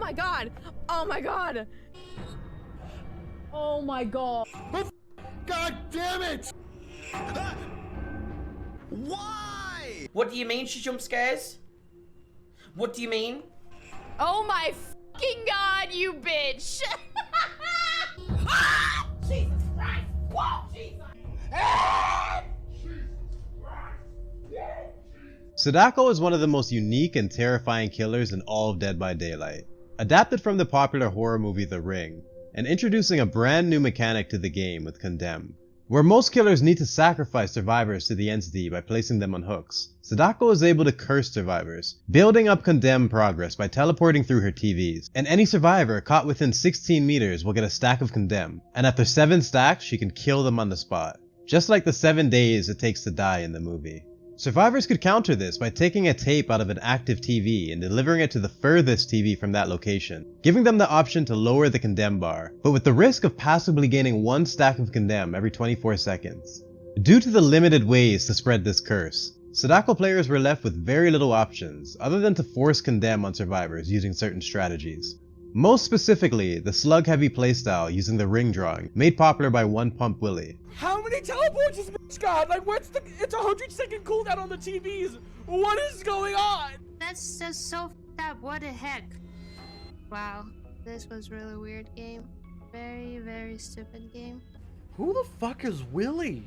my god! Oh my god! Oh my god! God damn it! Why? What do you mean she jump scares? What do you mean? Oh my fucking god, you bitch! Ah! Jesus Christ! Whoa, Jesus! Sadako is one of the most unique and terrifying killers in all of Dead by Daylight. Adapted from the popular horror movie The Ring, and introducing a brand new mechanic to the game with Condemn. Where most killers need to sacrifice survivors to the entity by placing them on hooks, Sadako is able to curse survivors, building up Condemn progress by teleporting through her TVs, and any survivor caught within 16 meters will get a stack of Condemn, and after 7 stacks she can kill them on the spot, just like the 7 days it takes to die in the movie. Survivors could counter this by taking a tape out of an active TV and delivering it to the furthest TV from that location, giving them the option to lower the Condemn bar, but with the risk of passively gaining 1 stack of Condemn every 24 seconds. Due to the limited ways to spread this curse, Sadako players were left with very little options other than to force Condemn on survivors using certain strategies. Most specifically, the slug heavy playstyle using the ring drawing, made popular by One Pump Willie. How many teleports has bitch got? Like, it's a 100-second cooldown on the TVs. What is going on? That's just so f***ed up. What the heck? Wow, this was really weird game. Very, very stupid game. Who the fuck is Willie?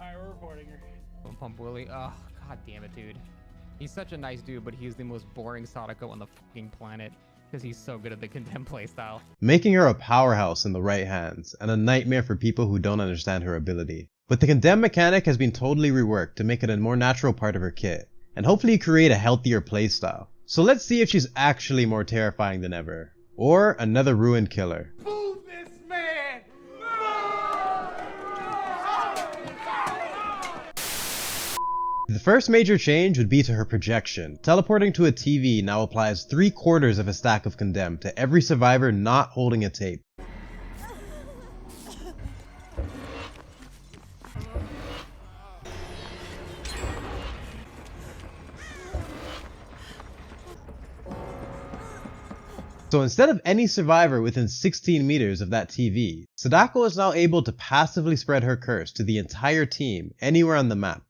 Alright, we're recording her. One Pump Willie. Oh, god damn it, dude. He's such a nice dude, but he's the most boring Sadako on the fucking planet because he's so good at the Condemn playstyle. Making her a powerhouse in the right hands, and a nightmare for people who don't understand her ability. But the Condemn mechanic has been totally reworked to make it a more natural part of her kit, and hopefully create a healthier playstyle. So let's see if she's actually more terrifying than ever, or another ruined killer. Move this man! The first major change would be to her projection. Teleporting to a TV now applies 3/4 of a stack of Condemn to every survivor not holding a tape. So instead of any survivor within 16 meters of that TV, Sadako is now able to passively spread her curse to the entire team anywhere on the map.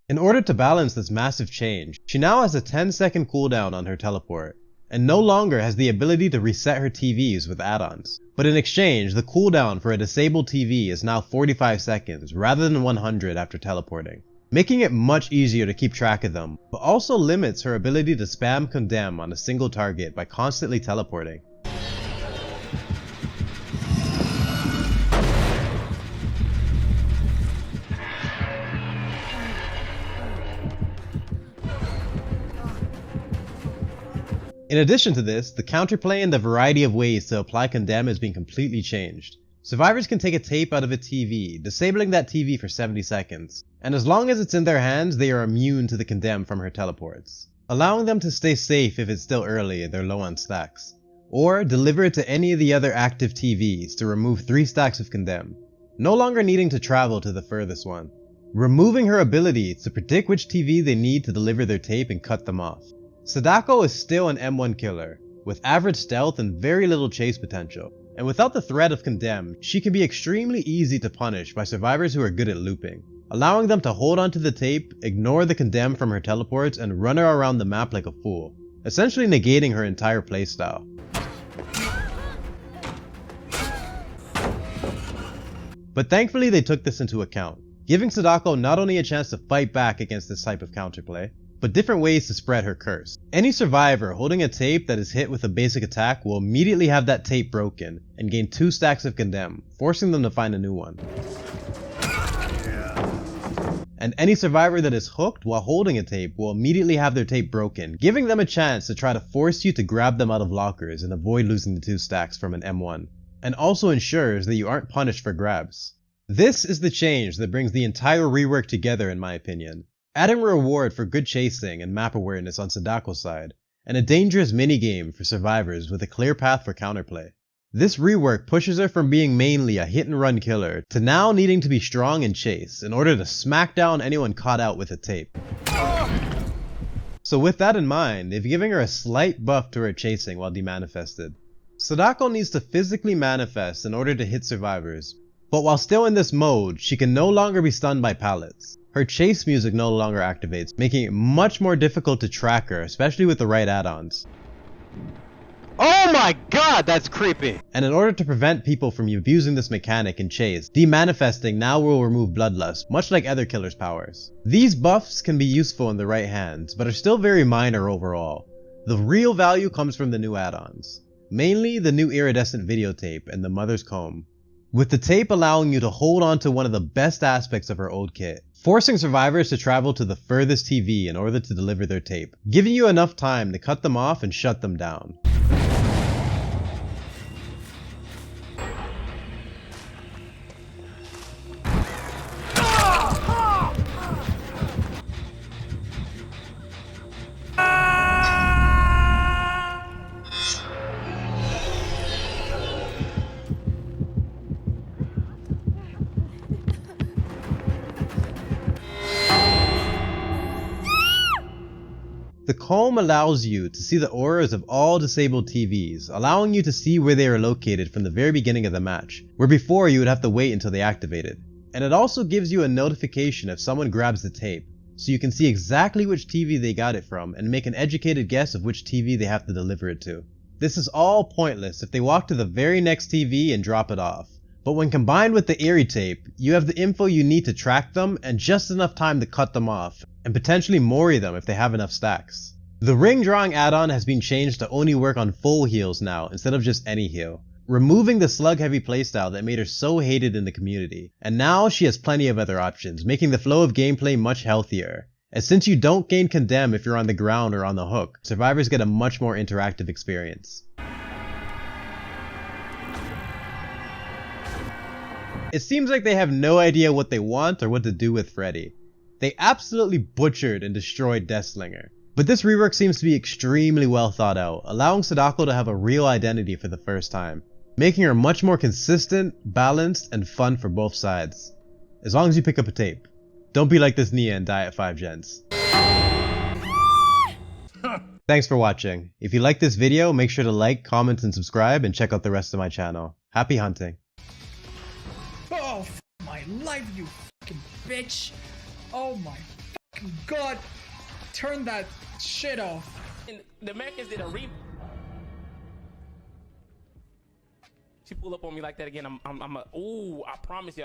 In order to balance this massive change, she now has a 10-second cooldown on her teleport, and no longer has the ability to reset her TVs with add-ons. But in exchange, the cooldown for a disabled TV is now 45 seconds rather than 100 after teleporting, making it much easier to keep track of them, but also limits her ability to spam Condemn on a single target by constantly teleporting. In addition to this, the counterplay and the variety of ways to apply Condemn has been completely changed. Survivors can take a tape out of a TV, disabling that TV for 70 seconds, and as long as it's in their hands, they are immune to the Condemn from her teleports, allowing them to stay safe if it's still early and they're low on stacks. Or deliver it to any of the other active TVs to remove 3 stacks of Condemn, no longer needing to travel to the furthest one, removing her ability to predict which TV they need to deliver their tape and cut them off. Sadako is still an M1 killer, with average stealth and very little chase potential, and without the threat of Condemn, she can be extremely easy to punish by survivors who are good at looping, allowing them to hold onto the tape, ignore the Condemn from her teleports, and run her around the map like a fool, essentially negating her entire playstyle. But thankfully they took this into account, giving Sadako not only a chance to fight back against this type of counterplay, but different ways to spread her curse. Any survivor holding a tape that is hit with a basic attack will immediately have that tape broken and gain 2 stacks of Condemn, forcing them to find a new one. And any survivor that is hooked while holding a tape will immediately have their tape broken, giving them a chance to try to force you to grab them out of lockers and avoid losing the 2 stacks from an M1, and also ensures that you aren't punished for grabs. This is the change that brings the entire rework together in my opinion, adding a reward for good chasing and map awareness on Sadako's side, and a dangerous minigame for survivors with a clear path for counterplay. This rework pushes her from being mainly a hit-and-run killer to now needing to be strong and chase in order to smack down anyone caught out with a tape. So with that in mind, they've given her a slight buff to her chasing while demanifested. Sadako needs to physically manifest in order to hit survivors, but while still in this mode, she can no longer be stunned by pallets. Her chase music no longer activates, making it much more difficult to track her, especially with the right add-ons. Oh my god, that's creepy! And in order to prevent people from abusing this mechanic in chase, demanifesting now will remove bloodlust, much like other killers' powers. These buffs can be useful in the right hands, but are still very minor overall. The real value comes from the new add-ons, mainly the new iridescent videotape and the Mother's Comb, with the tape allowing you to hold on to one of the best aspects of her old kit, forcing survivors to travel to the furthest TV in order to deliver their tape, giving you enough time to cut them off and shut them down. The comb allows you to see the auras of all disabled TVs, allowing you to see where they are located from the very beginning of the match, where before you would have to wait until they activated. And it also gives you a notification if someone grabs the tape, so you can see exactly which TV they got it from and make an educated guess of which TV they have to deliver it to. This is all pointless if they walk to the very next TV and drop it off, but when combined with the Eerie tape, you have the info you need to track them and just enough time to cut them off, and potentially mori them if they have enough stacks. The ring drawing add-on has been changed to only work on full heals now instead of just any heal, removing the slug heavy playstyle that made her so hated in the community, and now she has plenty of other options, making the flow of gameplay much healthier. And since you don't gain Condemn if you're on the ground or on the hook, survivors get a much more interactive experience. It seems like they have no idea what they want or what to do with Freddy. They absolutely butchered and destroyed Deathslinger. But this rework seems to be extremely well thought out, allowing Sadako to have a real identity for the first time, making her much more consistent, balanced, and fun for both sides. As long as you pick up a tape. Don't be like this Nia and die at 5 gens. Thanks for watching. If you like this video, make sure to like, comment, and subscribe, and check out the rest of my channel. Happy hunting. Oh, my life, you fucking bitch. Oh my fucking god. Turn that shit off. The Americans did a She pull up on me like that again. Ooh, I promise y'all.